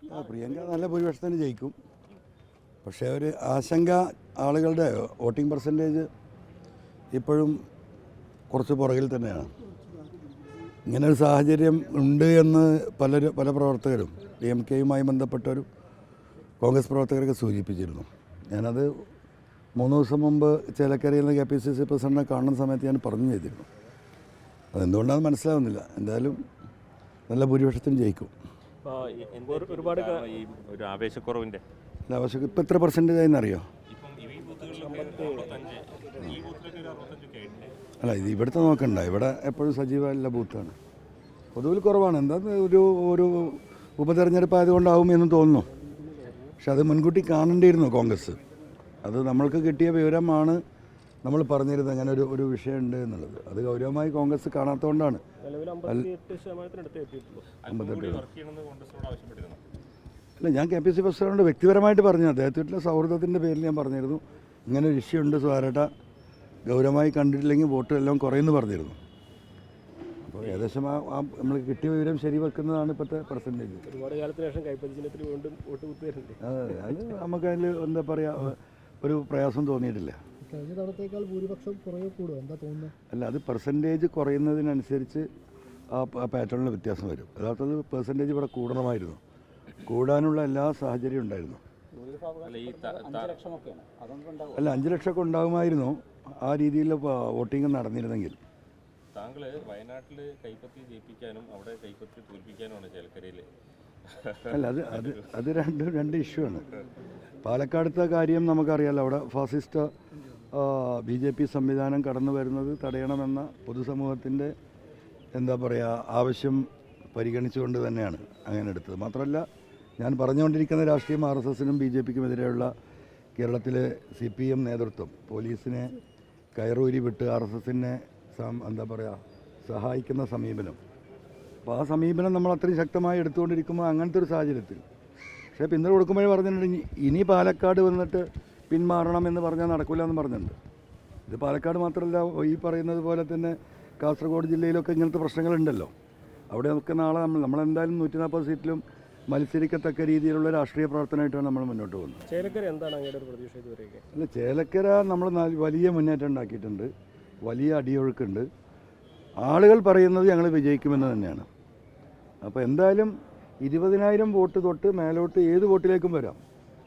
പ്രിയങ്ക നല്ല ഭൂരിപക്ഷത്തിന് ജയിക്കും. പക്ഷേ ഒരു ആശങ്ക, ആളുകളുടെ വോട്ടിംഗ് പെർസെൻറ്റേജ് ഇപ്പോഴും കുറച്ച് പുറകിൽ തന്നെയാണ്. ഇങ്ങനൊരു സാഹചര്യം ഉണ്ട് എന്ന് പല പ്രവർത്തകരും DMK-യുമായി ബന്ധപ്പെട്ടവരും കോൺഗ്രസ് പ്രവർത്തകരൊക്കെ സൂചിപ്പിച്ചിരുന്നു. ഞാനത് 3 ദിവസം മുമ്പ് ചേലക്കരയിൽ നിന്ന് KPCC പ്രസിഡന്റിനെ കാണുന്ന സമയത്ത് ഞാൻ പറഞ്ഞു ചെയ്തിരുന്നു. അതെന്തുകൊണ്ടാണെന്ന് മനസ്സിലാവുന്നില്ല. എന്തായാലും നല്ല ഭൂരിപക്ഷത്തിന് ജയിക്കും. ഒരുപാട് ഒരു ആവേശക്കുറവിൻ്റെ ആവശ്യം ഇപ്പോൾ എത്ര പെർസെൻറ്റേജ് ആയെന്നറിയോ? അല്ല, ഇത് ഇവിടുത്തെ നോക്കണ്ട. ഇവിടെ എപ്പോഴും സജീവമല്ല ബൂത്താണ്. പൊതുവിൽ കുറവാണ്. എന്താ ഒരു ഉപതെരഞ്ഞെടുപ്പ് ആയതുകൊണ്ടാവും എന്ന് തോന്നുന്നു. പക്ഷെ അത് മുൻകൂട്ടി കാണേണ്ടിയിരുന്നു കോൺഗ്രസ്. അത് നമ്മൾക്ക് കിട്ടിയ വിവരമാണ് നമ്മൾ പറഞ്ഞിരുന്നത് അങ്ങനെ ഒരു വിഷയമുണ്ട് എന്നുള്ളത്. അത് ഗൗരവമായി കോൺഗ്രസ് കാണാത്തതുകൊണ്ടാണ്. അല്ല, ഞാൻ KPCC പ്രസിഡന്റിനോട് വ്യക്തിപരമായിട്ട് പറഞ്ഞു. അദ്ദേഹത്തിൻ്റെ സൗഹൃദത്തിൻ്റെ പേരിൽ ഞാൻ പറഞ്ഞിരുന്നു ഇങ്ങനെ ഒരു ഇഷ്യൂ ഉണ്ട് സുധാരേട്ട, ഗൗരവമായി കണ്ടിട്ടില്ലെങ്കിൽ വോട്ട് എല്ലാം കുറയുമെന്ന് പറഞ്ഞിരുന്നു. അപ്പോൾ ഏകദേശം നമ്മൾ കിട്ടിയ വിവരം ശരി വെക്കുന്നതാണ് ഇപ്പോഴത്തെ പെർസെൻറ്റേജ്. ഒരുപാട് കാലത്തിന് ശേഷം കൈപ്പറ്റിച്ചിനത്തിൽ വീണ്ടും വോട്ട് കുത്തിവരുന്നുണ്ട്. അതെ, അത് നമുക്കതിൽ എന്താ പറയുക, ഒരു പ്രയാസം തോന്നിയിട്ടില്ല. കഴിഞ്ഞ തവണത്തേക്കാൾ ഭൂരിപക്ഷം കുറയോ കൂടുമോ എന്താ തോന്നുന്നത്? അല്ല, അത് പെർസെൻറ്റേജ് കുറയുന്നതിനനുസരിച്ച് ആ പാറ്റേണിൽ വ്യത്യാസം വരും. യഥാർത്ഥത്തിൽ പെർസെൻറ്റേജ് ഇവിടെ കൂടണമായിരുന്നു. കൂടാനുള്ള എല്ലാ സാഹചര്യവും ഉണ്ടായിരുന്നു. അല്ല, 5 ലക്ഷമൊക്കെ ഉണ്ടാകുമായിരുന്നു ആ രീതിയിൽ വോട്ടിംഗ് നടന്നിരുന്നെങ്കിൽ. താങ്കൾ വയനാട്ടിൽ കൈപ്പത്തി ജയിപ്പിക്കാനും അവിടെ കൈപ്പത്തി തോൽപ്പിക്കാനുമാണ് ചേലക്കരയിൽ. അല്ല, അത് രണ്ട് ഇഷ്യൂ ആണ്. പാലക്കാടത്തെ കാര്യം നമുക്കറിയാമല്ലോ. അവിടെ ഫാസിസ്റ്റ് BJP സംവിധാനം കടന്നു വരുന്നത് തടയണമെന്ന പൊതുസമൂഹത്തിൻ്റെ എന്താ പറയുക ആവശ്യം പരിഗണിച്ചുകൊണ്ട് തന്നെയാണ് അങ്ങനെ എടുത്തത്. മാത്രമല്ല, ഞാൻ പറഞ്ഞുകൊണ്ടിരിക്കുന്ന രാഷ്ട്രീയം RSSനും BJPക്കും എതിരെയുള്ള കേരളത്തിലെ CPM നേതൃത്വം പോലീസിനെ കയറൂരി വിട്ട് RSSനെ എന്താ പറയുക സഹായിക്കുന്ന സമീപനം. അപ്പോൾ ആ സമീപനം നമ്മൾ അത്രയും ശക്തമായി എടുത്തുകൊണ്ടിരിക്കുമ്പോൾ അങ്ങനത്തെ ഒരു സാഹചര്യത്തിൽ പക്ഷേ പിന്തുണ കൊടുക്കുമ്പോഴേ പറഞ്ഞിട്ടുണ്ട് ഇനി പാലക്കാട് വന്നിട്ട് പിന്മാറണം എന്ന് പറഞ്ഞാൽ നടക്കില്ല എന്ന് പറഞ്ഞിട്ടുണ്ട്. ഇത് പാലക്കാട് മാത്രമല്ല, ഈ പറയുന്നത് പോലെ തന്നെ കാസർഗോഡ് ജില്ലയിലൊക്കെ ഇങ്ങനത്തെ പ്രശ്നങ്ങളുണ്ടല്ലോ. അവിടെയൊക്കെ നാളെ നമ്മളെന്തായാലും 140 സീറ്റിലും മത്സരിക്കത്തക്ക രീതിയിലുള്ള രാഷ്ട്രീയ പ്രവർത്തനമായിട്ടാണ് നമ്മൾ മുന്നോട്ട് പോകുന്നത്. ചേലക്കര എന്താണ് അങ്ങയുടെ ഒരു പ്രതീക്ഷ ഇതുവരെയൊക്കെ? അല്ല, ചേലക്കര നമ്മൾ വലിയ മുന്നേറ്റം ഉണ്ടാക്കിയിട്ടുണ്ട്. വലിയ അടിയൊഴുക്കുണ്ട്. ആളുകൾ പറയുന്നത് ഞങ്ങൾ വിജയിക്കുമെന്ന് തന്നെയാണ്. അപ്പോൾ എന്തായാലും 20,000 വോട്ട് തൊട്ട് മേലോട്ട് ഏത് വോട്ടിലേക്കും വരാം.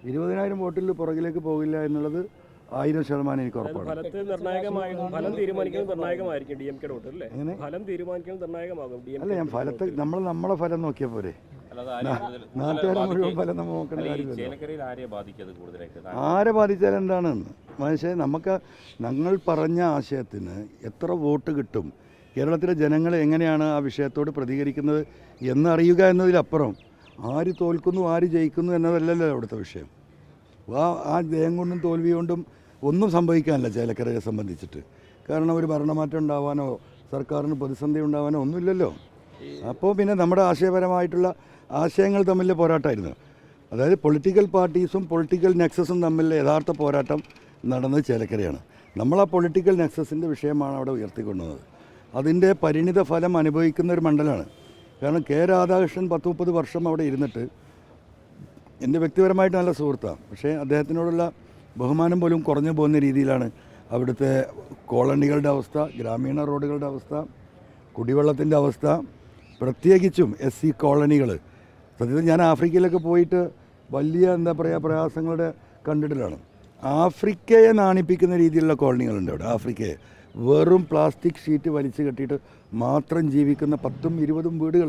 20,000 വോട്ടിൽ പുറകിലേക്ക് പോകില്ല എന്നുള്ളത് 1000% എനിക്ക് ഉറപ്പാണ്. ഫലം തീരുമാനിക്കുന്നത് നിർണായകമായിരിക്കും DMK വോട്ട് അല്ലേ? ഫലം തീരുമാനിക്കുന്നത് നിർണായകമാകും. അല്ല, ഞാൻ ഫലത്തെ നമ്മളെ ഫലം നോക്കിയാൽ പോരെ, നാട്ടുകാരെ മുഴുവൻ ഫലം നമ്മൾ നോക്കേണ്ട കാര്യമില്ല. ആരെ ബാധിച്ചാൽ എന്താണെന്ന് പക്ഷേ ഞങ്ങൾ പറഞ്ഞ ആശയത്തിന് എത്ര വോട്ട് കിട്ടും, കേരളത്തിലെ ജനങ്ങൾ എങ്ങനെയാണ് ആ വിഷയത്തോട് പ്രതികരിക്കുന്നത് എന്നറിയുക എന്നതിലപ്പുറം ആര് തോൽക്കുന്നു ആര് ജയിക്കുന്നു എന്നതല്ലല്ലോ അവിടുത്തെ വിഷയം. ആ ജയം കൊണ്ടും തോൽവി കൊണ്ടും ഒന്നും സംഭവിക്കാനില്ല ചേലക്കരയെ സംബന്ധിച്ചിട്ട്. കാരണം ഒരു ഭരണമാറ്റം ഉണ്ടാവാനോ സർക്കാരിന് പ്രതിസന്ധി ഉണ്ടാവാനോ ഒന്നുമില്ലല്ലോ. അപ്പോൾ പിന്നെ നമ്മുടെ ആശയപരമായിട്ടുള്ള ആശയങ്ങൾ തമ്മിലെ പോരാട്ടമായിരുന്നു. അതായത് പൊളിറ്റിക്കൽ പാർട്ടീസും പൊളിറ്റിക്കൽ നെക്സസും തമ്മിലെ യഥാർത്ഥ പോരാട്ടം നടന്നത് ചേലക്കരയാണ്. നമ്മൾ ആ പൊളിറ്റിക്കൽ നെക്സസിൻ്റെ വിഷയമാണ് അവിടെ ഉയർത്തിക്കൊണ്ടുവന്നത്. അതിൻ്റെ പരിണിത ഫലം അനുഭവിക്കുന്ന ഒരു മണ്ഡലമാണ്. കാരണം രാധാകൃഷ്ണൻ 10-30 വർഷം അവിടെ ഇരുന്നിട്ട് എൻ്റെ വ്യക്തിപരമായിട്ട് നല്ല സുഹൃത്താണ്. പക്ഷേ അദ്ദേഹത്തിനോടുള്ള ബഹുമാനം പോലും കുറഞ്ഞു പോകുന്ന രീതിയിലാണ് അവിടുത്തെ കോളനികളുടെ അവസ്ഥ, ഗ്രാമീണ റോഡുകളുടെ അവസ്ഥ, കുടിവെള്ളത്തിൻ്റെ അവസ്ഥ, പ്രത്യേകിച്ചും SC കോളനികൾ. സത്യത്തിൽ ഞാൻ ആഫ്രിക്കയിലൊക്കെ പോയിട്ട് വലിയ എന്താ പറയുക പ്രയാസങ്ങളുടെ കണ്ടിട്ടിലാണ്. ആഫ്രിക്കയെ നാണിപ്പിക്കുന്ന രീതിയിലുള്ള കോളനികളുണ്ട് അവിടെ. ആഫ്രിക്കയെ വെറും പ്ലാസ്റ്റിക് ഷീറ്റ് വലിച്ചു കെട്ടിയിട്ട് മാത്രം ജീവിക്കുന്ന 10-20 വീടുകൾ,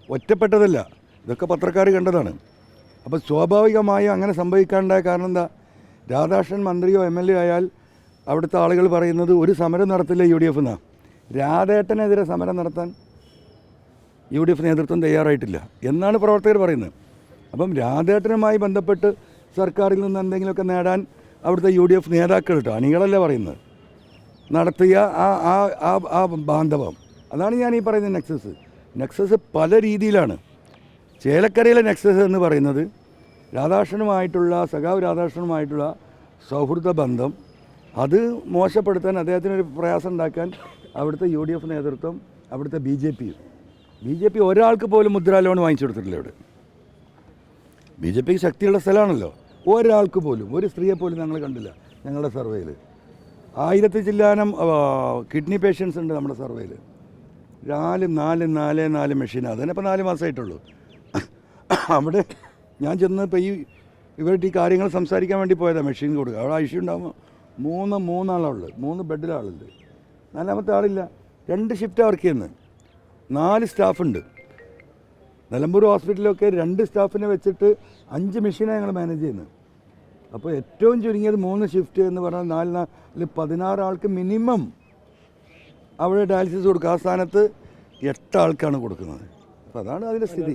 ഒറ്റപ്പെട്ടതല്ല. ഇതൊക്കെ പത്രക്കാർ കണ്ടതാണ്. അപ്പോൾ സ്വാഭാവികമായും അങ്ങനെ സംഭവിക്കാനുണ്ടായ കാരണം എന്താ? രാധാകൃഷ്ണൻ മന്ത്രിയോ MLA ആയാൽ അവിടുത്തെ ആളുകൾ പറയുന്നത് ഒരു സമരം നടത്തില്ല UDF എന്നാണ്. രാധേട്ടനെതിരെ സമരം നടത്താൻ UDF നേതൃത്വം തയ്യാറായിട്ടില്ല എന്നാണ് പ്രവർത്തകർ പറയുന്നത്. അപ്പം രാധേട്ടനുമായി ബന്ധപ്പെട്ട് സർക്കാരിൽ നിന്ന് എന്തെങ്കിലുമൊക്കെ നേടാൻ അവിടുത്തെ UDF നേതാക്കൾ കേട്ടോ, അണികളല്ല പറയുന്നത്, നടത്തിയ ആ ബാന്ധവം, അതാണ് ഞാൻ ഈ പറയുന്ന നെക്സസ് പല രീതിയിലാണ്. ചേലക്കരയിലെ നെക്സസ് എന്ന് പറയുന്നത് സഖാവ് രാധാകൃഷ്ണനുമായിട്ടുള്ള സൗഹൃദ ബന്ധം, അത് മോശപ്പെടുത്താൻ അദ്ദേഹത്തിനൊരു പ്രയാസം ഉണ്ടാക്കാൻ അവിടുത്തെ UDF നേതൃത്വം, അവിടുത്തെ BJP ഒരാൾക്ക് പോലും മുദ്രാ ലോൺ വാങ്ങിച്ചു കൊടുത്തിട്ടില്ല ഇവിടെ. BJP ശക്തിയുള്ള സ്ഥലമാണല്ലോ. ഒരാൾക്ക് പോലും, ഒരു സ്ത്രീയെ പോലും ഞങ്ങൾ കണ്ടില്ല ഞങ്ങളുടെ സർവേയിൽ. 1000 ചില്ലാനം കിഡ്നി പേഷ്യൻസ് ഉണ്ട് നമ്മുടെ സർവേയിൽ. 4 മെഷീൻ, അതിനിപ്പോൾ 4 മാസമായിട്ടുള്ളൂ. അവിടെ ഞാൻ ചെന്ന് ഇപ്പോൾ ഇവരുടെ ഈ കാര്യങ്ങൾ സംസാരിക്കാൻ വേണ്ടി പോയതാണ്. മെഷീൻ കൊടുക്കുക, അവിടെ ICU ഉണ്ടാകുമ്പോൾ 3 ആളുള്ളത്, 3 ബെഡിലാളുണ്ട്. 4ാമത്തെ ആളില്ല. 2 ഷിഫ്റ്റ് വർക്ക് ചെയ്യുന്നത്, 4 സ്റ്റാഫുണ്ട്. നിലമ്പൂർ ഹോസ്പിറ്റലിലൊക്കെ 2 സ്റ്റാഫിനെ വെച്ചിട്ട് 5 മെഷീനാണ് ഞങ്ങൾ മാനേജ് ചെയ്യുന്നത്. അപ്പോൾ ഏറ്റവും ചുരുങ്ങിയത് 3 ഷിഫ്റ്റ് എന്ന് പറഞ്ഞാൽ 16 ആൾക്ക് മിനിമം അവിടെ ഡയാലിസിസ് കൊടുക്കുക. ആ സ്ഥാനത്ത് 8 ആൾക്കാണ് കൊടുക്കുന്നത്. അപ്പോൾ അതാണ് അതിൻ്റെ സ്ഥിതി.